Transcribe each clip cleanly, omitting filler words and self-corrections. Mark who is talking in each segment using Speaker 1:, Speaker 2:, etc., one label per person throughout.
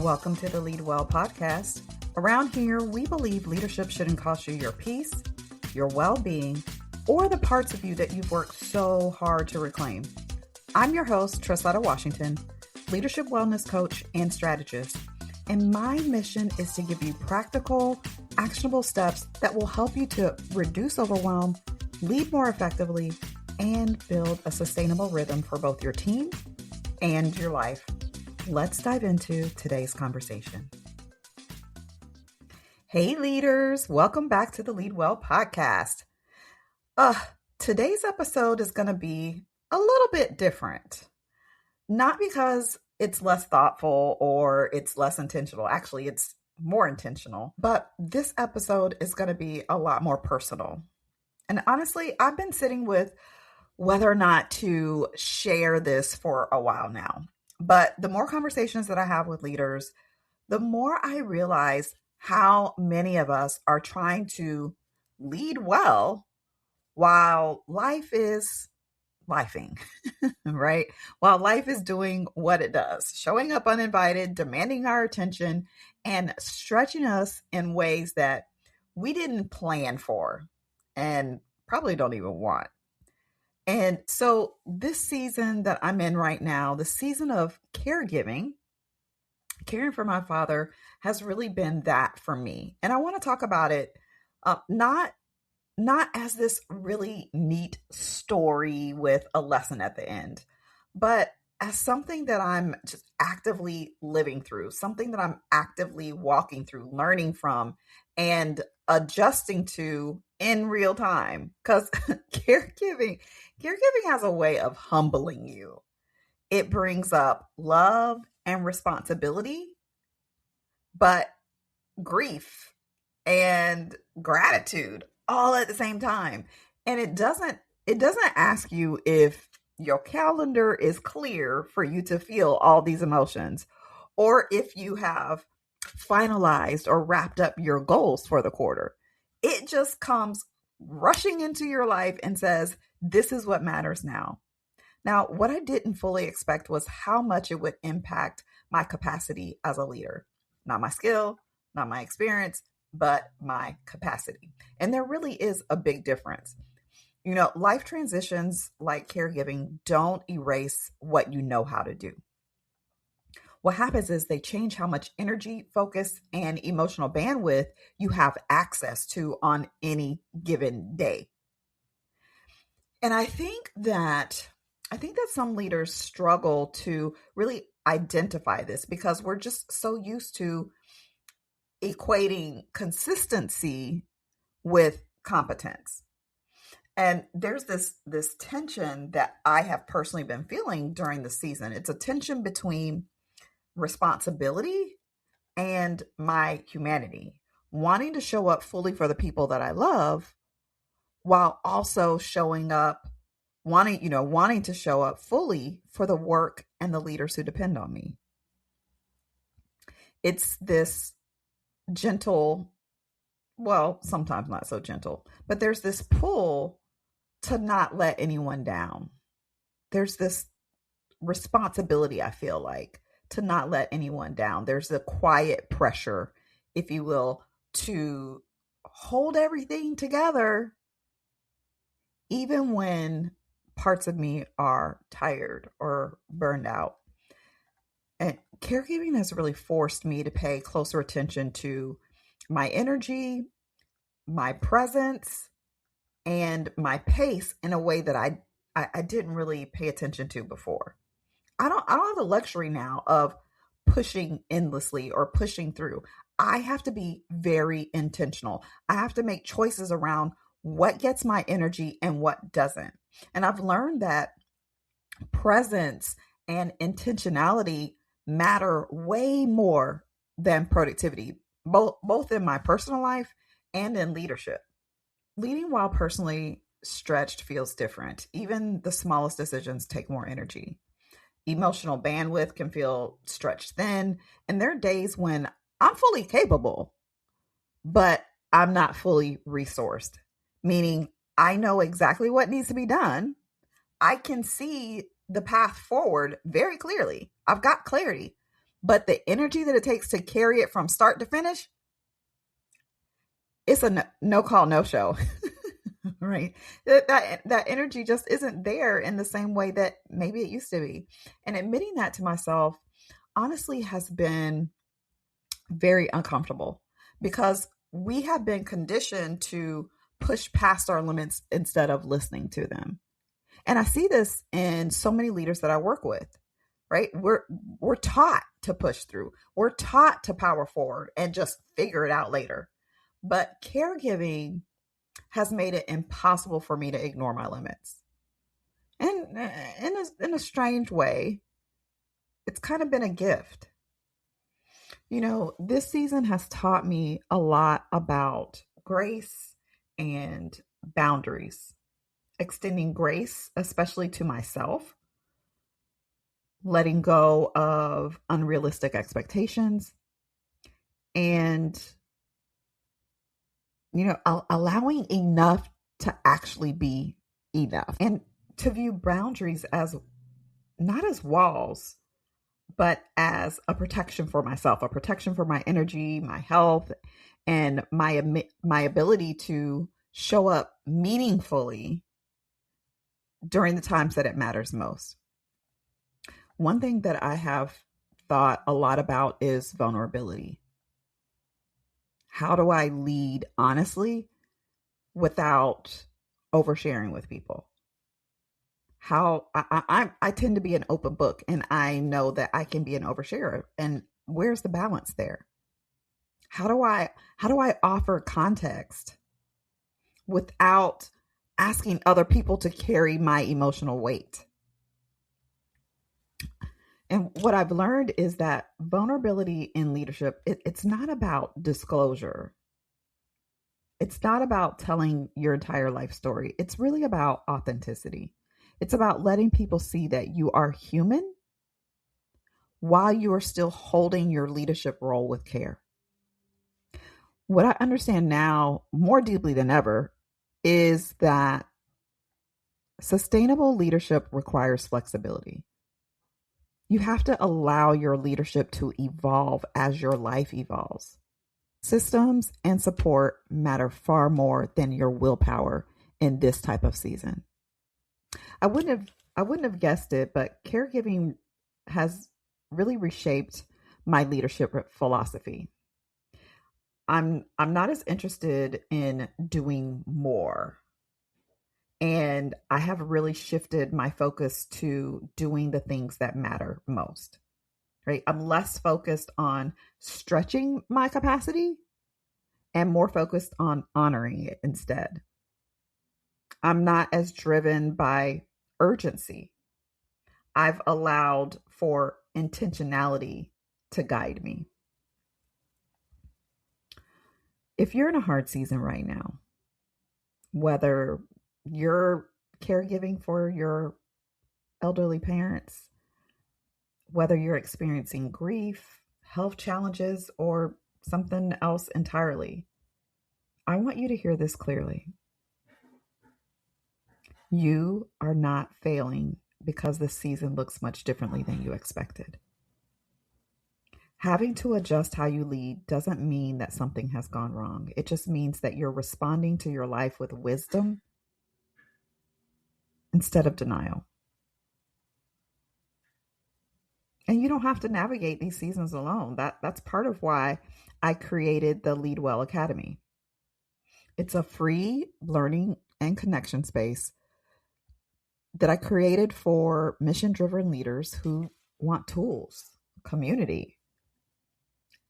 Speaker 1: Welcome to the Lead Well podcast. Around here, we believe leadership shouldn't cost you your peace, your well-being, or the parts of you that you've worked so hard to reclaim. I'm your host, Trasetta Washington, leadership wellness coach and strategist, and my mission is to give you practical, actionable steps that will help you to reduce overwhelm, lead more effectively, and build a sustainable rhythm for both your team and your life. Let's dive into today's conversation. Hey leaders, welcome back to the Lead Well podcast. Today's episode is going to be a little bit different. Not because it's less thoughtful or it's less intentional. Actually, it's more intentional. But this episode is going to be a lot more personal. And honestly, I've been sitting with whether or not to share this for a while now. But the more conversations that I have with leaders, the more I realize how many of us are trying to lead well while life is lifing, right? While life is doing what it does, showing up uninvited, demanding our attention, and stretching us in ways that we didn't plan for and probably don't even want. And so this season that I'm in right now, the season of caregiving, caring for my father has really been that for me. And I want to talk about it not as this really neat story with a lesson at the end, but as something that I'm just actively living through, something that I'm actively walking through, learning from, and adjusting to in real time. Because caregiving has a way of humbling you. It brings up love and responsibility, but grief and gratitude all at the same time. And it doesn't ask you if your calendar is clear for you to feel all these emotions, or if you have finalized or wrapped up your goals for the quarter. It just comes rushing into your life and says, this is what matters now. Now, what I didn't fully expect was how much it would impact my capacity as a leader. Not my skill, not my experience, but my capacity. And there really is a big difference. You know, life transitions like caregiving don't erase what you know how to do. What happens is they change how much energy, focus, and emotional bandwidth you have access to on any given day. And I think that some leaders struggle to really identify this because we're just so used to equating consistency with competence. And there's this tension that I have personally been feeling during the season. It's a tension between responsibility and my humanity, wanting to show up fully for the people that I love while also showing up, wanting to show up fully for the work and the leaders who depend on me. It's this gentle, well, sometimes not so gentle, but there's this pull to not let anyone down. There's this responsibility, I feel like, to not let anyone down. There's a quiet pressure, if you will, to hold everything together, even when parts of me are tired or burned out. And caregiving has really forced me to pay closer attention to my energy, my presence, and my pace in a way that I didn't really pay attention to before. I don't have the luxury now of pushing endlessly or pushing through. I have to be very intentional. I have to make choices around what gets my energy and what doesn't. And I've learned that presence and intentionality matter way more than productivity, both in my personal life and in leadership. Leading while personally stretched feels different. Even the smallest decisions take more energy. Emotional bandwidth can feel stretched thin, and there are days when I'm fully capable, but I'm not fully resourced, meaning I know exactly what needs to be done. I can see the path forward very clearly. I've got clarity, but the energy that it takes to carry it from start to finish, it's a no call, no show. Right? That energy just isn't there in the same way that maybe it used to be. And admitting that to myself honestly has been very uncomfortable because we have been conditioned to push past our limits instead of listening to them. And I see this in so many leaders that I work with, right? We're taught to push through. We're taught to power forward and just figure it out later. But caregiving has made it impossible for me to ignore my limits. And in a strange way, it's kind of been a gift. You know, this season has taught me a lot about grace and boundaries, extending grace, especially to myself, letting go of unrealistic expectations, and, allowing enough to actually be enough, and to view boundaries as not as walls, but as a protection for myself, a protection for my energy, my health, and my ability to show up meaningfully during the times that it matters most. One thing that I have thought a lot about is vulnerability. How do I lead honestly without oversharing with people? How I tend to be an open book, and I know that I can be an oversharer. And where's the balance there? How do I offer context without asking other people to carry my emotional weight? And what I've learned is that vulnerability in leadership, it's not about disclosure. It's not about telling your entire life story. It's really about authenticity. It's about letting people see that you are human while you are still holding your leadership role with care. What I understand now more deeply than ever is that sustainable leadership requires flexibility. You have to allow your leadership to evolve as your life evolves. Systems and support matter far more than your willpower in this type of season. I wouldn't have guessed it, but caregiving has really reshaped my leadership philosophy. I'm not as interested in doing more. And I have really shifted my focus to doing the things that matter most. Right? I'm less focused on stretching my capacity and more focused on honoring it instead. I'm not as driven by urgency. I've allowed for intentionality to guide me. If you're in a hard season right now, whether you're caregiving for your elderly parents, whether you're experiencing grief, health challenges, or something else entirely, I want you to hear this clearly. You are not failing because the season looks much differently than you expected. Having to adjust how you lead doesn't mean that something has gone wrong. It just means that you're responding to your life with wisdom instead of denial. And you don't have to navigate these seasons alone. That's part of why I created the Lead Well Academy. It's a free learning and connection space that I created for mission-driven leaders who want tools, community,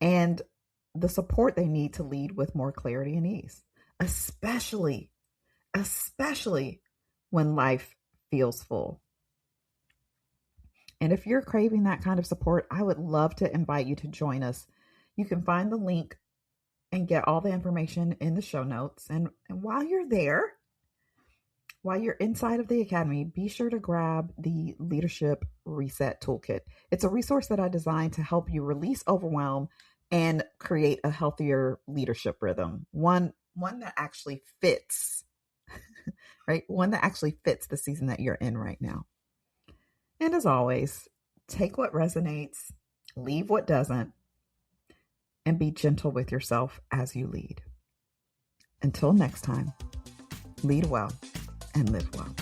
Speaker 1: and the support they need to lead with more clarity and ease, especially when life feels full. And if you're craving that kind of support, I would love to invite you to join us. You can find the link and get all the information in the show notes. And while you're there, while you're inside of the academy, be sure to grab the Leadership Reset Toolkit. It's a resource that I designed to help you release overwhelm and create a healthier leadership rhythm. One that actually fits, right? One that actually fits the season that you're in right now. And as always, take what resonates, leave what doesn't, and be gentle with yourself as you lead. Until next time, lead well and live well.